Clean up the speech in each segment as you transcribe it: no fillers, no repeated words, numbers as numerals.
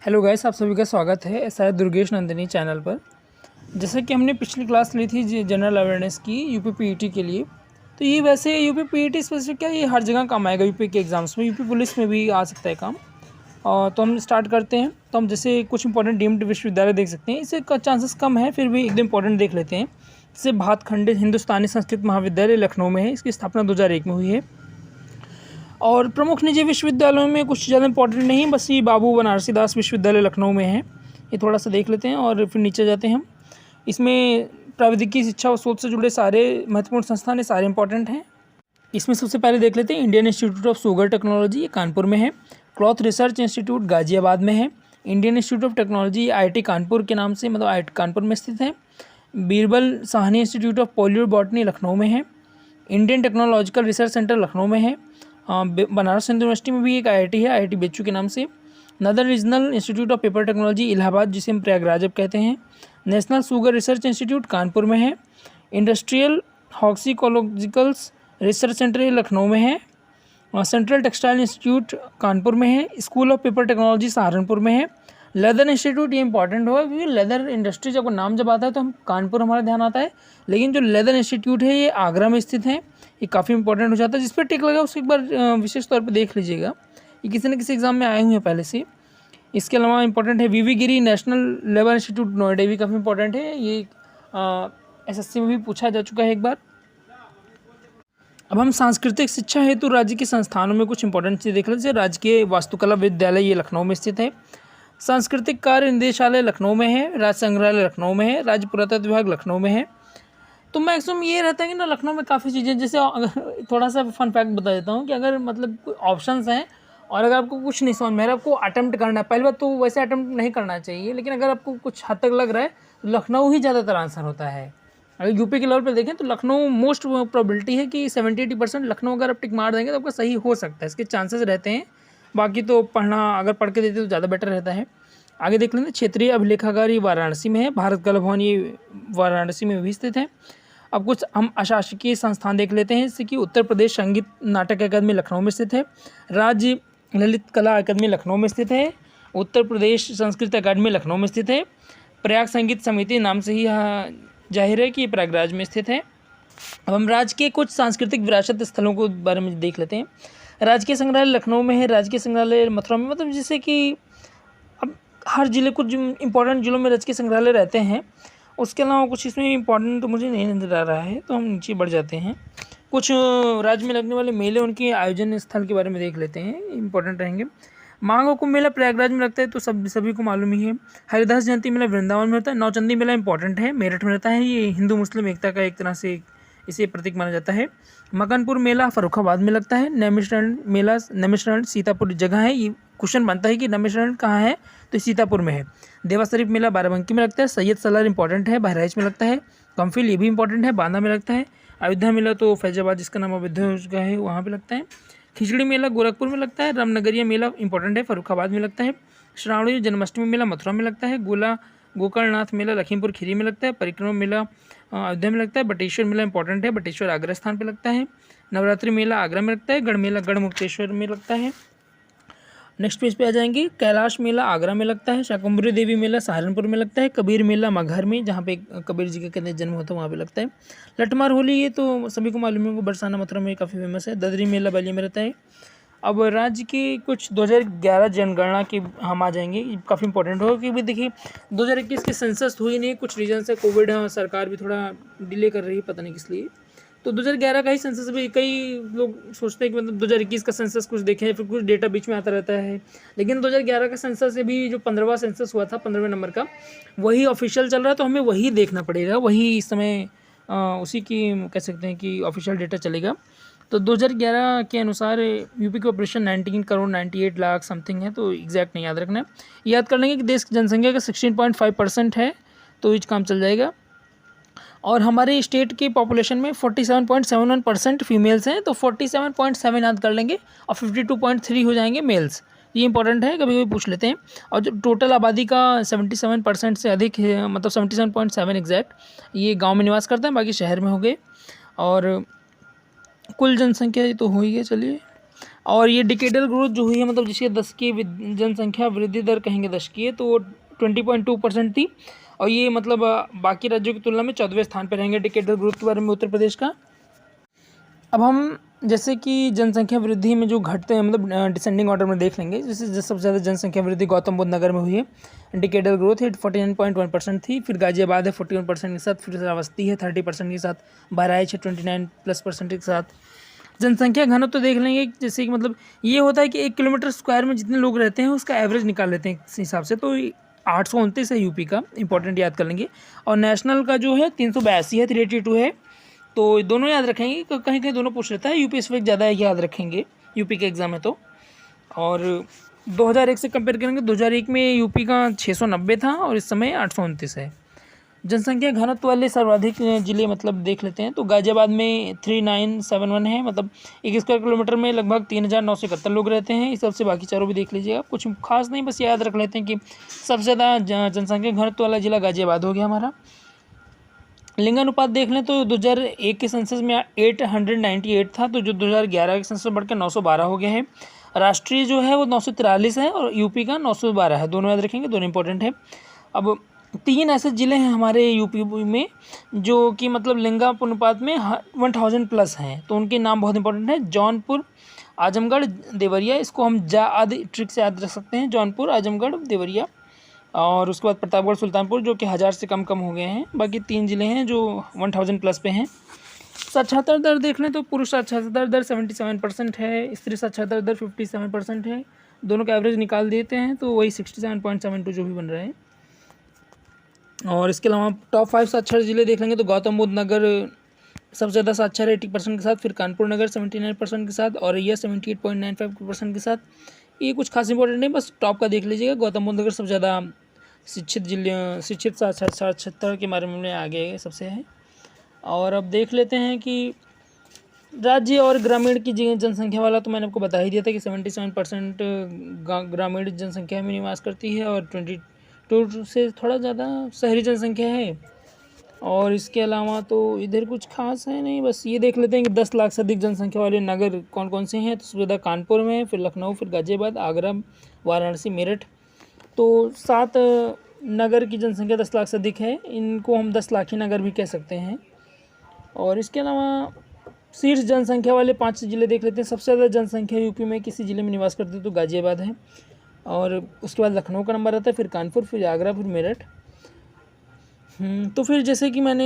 Hello guys, आप सभी का स्वागत है एसआर दुर्गेश नंदिनी चैनल पर। जैसे कि हमने पिछली क्लास ली थी जनरल अवेयरनेस की यूपी पीईटी के लिए, तो ये वैसे यूपी पीईटी स्पेसिफिक क्या, ये हर जगह काम आएगा। यूपी के एग्ज़ाम्स में, यूपी पुलिस में भी आ सकता है काम। और तो हम स्टार्ट करते हैं। तो हम जैसे कुछ इंपॉर्टेंट डीम्ड विश्वविद्यालय देख सकते हैं, इससे का चांसेस कम है, फिर भी एकदम इंपॉर्टेंट देख लेते हैं। जैसे भातखंडे हिंदुस्तानी संस्कृत महाविद्यालय लखनऊ में है, इसकी स्थापना 2001 में हुई है। और प्रमुख निजी विश्वविद्यालयों में कुछ ज़्यादा इंपॉर्टेंट नहीं, बस ये बाबू बनारसी दास विश्वविद्यालय लखनऊ में है। ये थोड़ा सा देख लेते हैं और फिर नीचे जाते हैं हम। इसमें प्राविधिकी शिक्षा और शोध से जुड़े सारे महत्वपूर्ण संस्थान ये सारे इंपॉर्टेंट हैं। इसमें सबसे पहले देख लेते हैं Indian institute of sugar technology, ये कानपुर में है। क्लॉथ रिसर्च इंस्टीट्यूट गाजियाबाद में है। Indian institute of technology IIT Kanpur के नाम से, मतलब IIT कानपुर में स्थित है। Birbal Sahni institute of polio botany Lucknow में है। Indian technological research centre Lucknow में है। बनारस हिंदू यूनिवर्सिटी में भी एक IIT है, IIT बेच्चू के नाम से। नदर regional institute of paper technology Allahabad, जिसे हम प्रयागराज अब कहते हैं। National sugar research institute Kanpur में है। इंडस्ट्रियल हॉक्सीकोलॉजिकल्स रिसर्च सेंटर लखनऊ में है। सेंट्रल टेक्सटाइल इंस्टीट्यूट कानपुर में है। School of paper technology Saharanpur में है। लेदर इंस्टीट्यूट, ये इंपॉर्टेंट होगा क्योंकि लेदर इंडस्ट्री जब नाम जब आता है तो हम कानपुर हमारा ध्यान आता है, लेकिन जो लेदर इंस्टीट्यूट है ये आगरा में स्थित है। ये काफ़ी इंपॉर्टेंट हो जाता है। जिस पर टिक लगा उसको एक बार विशेष तौर पर देख लीजिएगा, ये किसी न किसी एग्जाम में आए हुए हैं पहले से। इसके अलावा इंपॉर्टेंट है वीवी गिरी नेशनल लेबर इंस्टीट्यूट नोएडा, भी काफ़ी इंपॉर्टेंट है। ये SSC में भी पूछा जा चुका है एक बार। अब हम सांस्कृतिक शिक्षा हेतु राज्य के संस्थानों में कुछ इंपॉर्टेंट चीज़ देख लेते हैं। राजकीय वास्तुकला विद्यालय ये लखनऊ में स्थित है। सांस्कृतिक कार्य निदेशालय लखनऊ में है। राज्य संग्रहालय लखनऊ में है। राज्य पुरातत्व विभाग लखनऊ में है। तो मैक्सिमम ये रहता है कि ना लखनऊ में काफ़ी चीज़ें, जैसे अगर थोड़ा सा फन फैक्ट बता देता हूँ कि अगर मतलब कोई ऑप्शंस हैं और अगर आपको कुछ नहीं समझ में आ रहा है, आपको अटेम्प्ट करना है, पहली बात तो वैसे अटेम्प्ट नहीं करना चाहिए, लेकिन अगर आपको कुछ हद तक लग रहा है तो लखनऊ ही ज़्यादातर आंसर होता है। अगर यूपी के लेवल पर देखें तो लखनऊ मोस्ट प्रोबेबिलिटी है कि 70-80% लखनऊ अगर आप टिक मार देंगे तो आपका सही हो सकता है, इसके चांसेस रहते हैं। बाकी तो पढ़ना, अगर पढ़ के देते तो ज़्यादा बेटर रहता है। आगे देख लेंगे क्षेत्रीय अभिलेखागार, ये वाराणसी में है। भारत कला भवन ये वाराणसी में भी स्थित है। अब कुछ हम अशासकीय संस्थान देख लेते हैं, जैसे कि उत्तर प्रदेश संगीत नाटक अकादमी लखनऊ में स्थित है। राज्य ललित कला अकादमी लखनऊ में स्थित है। उत्तर प्रदेश संस्कृत अकादमी लखनऊ में स्थित है। प्रयाग संगीत समिति नाम से ही जाहिर है कि ये प्रयागराज में स्थित है। अब हम राज्य के कुछ सांस्कृतिक विरासत स्थलों को बारे में देख लेते हैं। राजकीय संग्रहालय लखनऊ में है। राजकीय संग्रहालय मथुरा में, मतलब जैसे कि अब हर जिले, कुछ इंपॉर्टेंट जिलों में राजकीय संग्रहालय रहते हैं। उसके अलावा कुछ इसमें इंपॉर्टेंट तो मुझे नहीं नजर आ रहा है, तो हम नीचे बढ़ जाते हैं। कुछ राज्य में लगने वाले मेले, उनके आयोजन स्थल के बारे में देख लेते हैं, इंपॉर्टेंट रहेंगे। माघ कुंभ मेला प्रयागराज में लगता है, तो सभी को मालूम ही है। हरिदास जयंती मेला वृंदावन में होता है। नौचंदी मेला इंपॉर्टेंट है, मेरठ में रहता है। ये हिंदू मुस्लिम एकता का एक तरह से इसे प्रतीक माना जाता है। मकनपुर मेला फर्रुखाबाद में लगता है। नैमिषारण्य मेला, नैमिषारण्य सीतापुर जगह है। ये क्वेश्चन बनता है कि नैमिषारण्य कहाँ है, तो सीतापुर में है। देवा शरीफ मेला बाराबंकी में लगता है। सैयद सलार इंपॉर्टेंट है, बहराइच में लगता है। कम्फिल, ये भी इंपॉर्टेंट है, बांदा में लगता है। अयोध्या मेला तो फैजाबाद, जिसका नाम अयोध्या हो चुका है, वहाँ पे लगता है। खिचड़ी मेला गोरखपुर में लगता है। रामनगरिया मेला इंपॉर्टेंट है, फर्रुखाबाद में लगता है। श्रावणी जन्माष्टमी मेला मथुरा में लगता है। गोकर्णनाथ मेला लखीमपुर खीरी में लगता है। परिक्रमा मेला अयोध्या में लगता है। बटेश्वर मेला इंपॉर्टेंट है, बटेश्वर आगरा स्थान पे लगता है। नवरात्रि मेला आगरा में लगता है। गढ़ मेला गढ़मुक्तेश्वर में लगता है। नेक्स्ट पेज पे आ जाएंगे। कैलाश मेला आगरा में लगता है। शाकुंभरी देवी मेला सहारनपुर में लगता है। कबीर मेला मगहर में, जहाँ पे कबीर जी का कहते जन्म होता है, वहाँ पे लगता है। लठमार होली, ये तो सभी को मालूम है, बरसाना मथुरा में काफ़ी फेमस है। ददरी मेला बलिया में रहता है। अब राज्य की कुछ 2011 जनगणना की हम आ जाएंगे, काफ़ी इंपॉर्टेंट होगा क्योंकि देखिए 2021 की सेंसस हुई नहीं, कुछ रीजन से कोविड सरकार भी थोड़ा डिले कर रही है, पता नहीं किस लिए। तो 2011 का ही सेंसस भी, कई लोग सोचते हैं कि मतलब 2021 का सेंसस कुछ देखें, फिर कुछ डेटा बीच में आता रहता है, लेकिन 2011 का सेंसस से भी जो 15वां सेंसस हुआ था, 15वें नंबर का, वही ऑफिशियल चल रहा है, तो हमें वही देखना पड़ेगा, वही इस समय उसी की कह सकते हैं कि ऑफिशियल डेटा चलेगा। तो 2011 के अनुसार यूपी की पॉपुलेशन 19 करोड़ 98 लाख समथिंग है, तो एग्जैक्ट नहीं याद रखना है। याद कर लेंगे कि देश की जनसंख्या का 16.5% है, तो इस काम चल जाएगा। और हमारे स्टेट की पॉपुलेशन में 47.71% फीमेल्स हैं, तो 47.7 याद कर लेंगे और 52.3 हो जाएंगे मेल्स। ये इंपॉर्टेंट है, कभी कभी पूछ लेते हैं। और जो टोटल आबादी का 77% से अधिक है, मतलब 77.7 एग्जैक्ट, ये गांव में निवास करते हैं, बाकी शहर में हो गए। और कुल जनसंख्या तो हो ही है। चलिए और ये डिकेडल ग्रोथ जो हुई है, मतलब जिसके दशकीय जनसंख्या वृद्धि दर कहेंगे दशकीय, तो वो 20.2% थी। और ये मतलब बाकी राज्यों की तुलना में 14वें स्थान पर रहेंगे डिकेडल ग्रोथ के बारे में उत्तर प्रदेश का। अब हम जैसे कि जनसंख्या वृद्धि में जो घटते हैं, मतलब डिसेंडिंग ऑर्डर में देख लेंगे। जैसे सबसे ज़्यादा जनसंख्या वृद्धि गौतम बुद्ध नगर में हुई है, डिकेडल ग्रोथ है 49.1% थी। फिर गाजियाबाद है 41% के साथ, फिर श्रावस्ती है 30% के साथ, बहराइच है 29+% के साथ। जनसंख्या घनत्व तो देख लेंगे, जैसे कि मतलब ये होता है कि 1 किलोमीटर स्क्वायर में जितने लोग रहते हैं उसका एवरेज निकाल लेते हैं इस हिसाब से। तो 829 है यूपी का, इंपॉर्टेंट याद कर लेंगे। और नेशनल का जो है 382 है, 382 है। तो दोनों याद रखेंगे, कहीं कहीं दोनों पूछ लेता है, यूपी इस वक्त ज़्यादा याद रखेंगे, यूपी के एग्ज़ाम है तो। और 2001 से कंपेयर करेंगे, 2001 में यूपी का 690 था और इस समय 829 है। जनसंख्या घनत्व वाले सर्वाधिक जिले मतलब देख लेते हैं, तो गाजियाबाद में 3971 है, मतलब 1 स्क्वायर किलोमीटर में लगभग 3971 लोग रहते हैं। इस सबसे से बाकी चारों भी देख लीजिएगा, कुछ खास नहीं, बस याद रख लेते हैं कि सबसे ज़्यादा जनसंख्या घनत्व वाला जिला गाजियाबाद हो गया हमारा। लिंगानुपात देख लें तो 2001 के सेंसस में 898 था, तो जो 2011 के सेंसस बढ़कर 912 हो गया है। राष्ट्रीय जो है वो 943 है और यूपी का 912 है, दोनों याद रखेंगे, दोनों इंपॉर्टेंट है। अब 3 ऐसे ज़िले हैं हमारे यूपी में जो कि मतलब लिंगानुपात में 1000+ हैं, तो उनके नाम बहुत इंपॉर्टेंट है। जौनपुर, आजमगढ़, देवरिया, इसको हम आदि ट्रिक से याद रख सकते हैं, जौनपुर, आजमगढ़, देवरिया। और उसके बाद प्रतापगढ़, सुल्तानपुर, जो कि 1000 से कम हो गए हैं। बाकी 3 ज़िले हैं जो 1000+ पे हैं। साक्षरता दर देख लें तो पुरुष साक्षरता दर 77% है, स्त्री साक्षरता दर 57% है। दोनों का एवरेज निकाल देते हैं तो वही 67.72 जो भी बन रहा है। और इसके अलावा टॉप 5 साक्षर ज़िले देख लेंगे तो गौतम बुद्ध नगर सबसे ज़्यादा साक्षर है 80% के साथ, फिर कानपुर नगर 79% के साथ, औरैया 78.95% के साथ। ये कुछ खास इंपॉर्टेंट नहीं, बस टॉप का देख लीजिएगा। गौतम बुद्ध नगर सबसे ज़्यादा शिक्षित साक्षरता के बारे में आगे सबसे है। और अब देख लेते हैं कि राज्य और ग्रामीण की जनसंख्या वाला तो मैंने आपको बता ही दिया था कि 77% ग्रामीण जनसंख्या में निवास करती है और 22 से थोड़ा ज़्यादा शहरी जनसंख्या है। और इसके अलावा तो इधर कुछ खास है नहीं, बस ये देख लेते हैं कि 10 लाख से अधिक जनसंख्या वाले नगर कौन कौन से हैं। तो सबसे ज़्यादा कानपुर में, फिर लखनऊ, फिर गाजियाबाद, आगरा, वाराणसी, मेरठ। तो 7 नगर की जनसंख्या 10 लाख से अधिक है, इनको हम 10 लाखी नगर भी कह सकते हैं। और इसके अलावा शीर्ष जनसंख्या वाले 5 ज़िले देख लेते हैं। सबसे ज़्यादा जनसंख्या यूपी में किसी ज़िले में निवास करते हैं तो गाजियाबाद है, और उसके बाद लखनऊ का नंबर आता है, फिर कानपुर, फिर आगरा, फिर मेरठ। तो फिर जैसे कि मैंने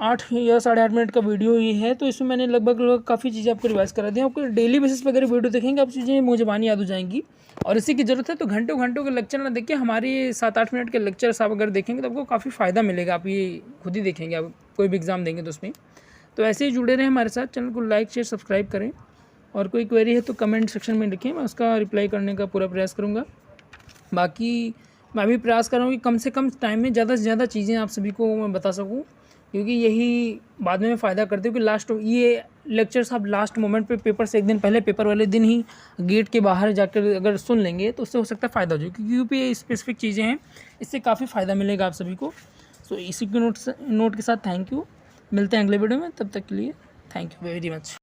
8 या 8.5 मिनट का वीडियो ये है, तो इसमें मैंने लगभग काफ़ी चीज़ें आपको रिवाइज करा दी। आपको डेली बेसिस पर अगर वीडियो देखेंगे आप चीज़ें मुँह ज़बानी याद हो जाएंगी। और इसी की ज़रूरत है तो घंटों घंटों के लेक्चर ना देखिए, हमारे 7-8 मिनट के लेक्चर्स आप अगर देखेंगे तो आपको काफ़ी फ़ायदा मिलेगा। आप ये खुद ही देखेंगे, आप कोई भी एग्ज़ाम देंगे तो उसमें। तो ऐसे ही जुड़े रहें हमारे साथ, चैनल को लाइक, शेयर, सब्सक्राइब करें। और कोई क्वेरी है तो कमेंट सेक्शन में लिखें, मैं उसका रिप्लाई करने का पूरा प्रयास करूँगा। बाकी मैं भी प्रयास कर रहा हूँ कि कम से कम टाइम में ज़्यादा से ज़्यादा चीज़ें आप सभी को मैं बता सकूँ, क्योंकि यही बाद में फ़ायदा करते हो कि लास्ट ये लेक्चर्स आप लास्ट मोमेंट पे, पेपर से एक दिन पहले, पेपर वाले दिन ही गेट के बाहर जाकर अगर सुन लेंगे तो उससे हो सकता है फ़ायदा हो जाए, क्योंकि यूपी स्पेसिफिक चीज़ें हैं, इससे काफ़ी फ़ायदा मिलेगा आप सभी को। सो इसी के नोट के साथ थैंक यू, मिलते हैं अगले वीडियो में, तब तक के लिए थैंक यू वेरी मच।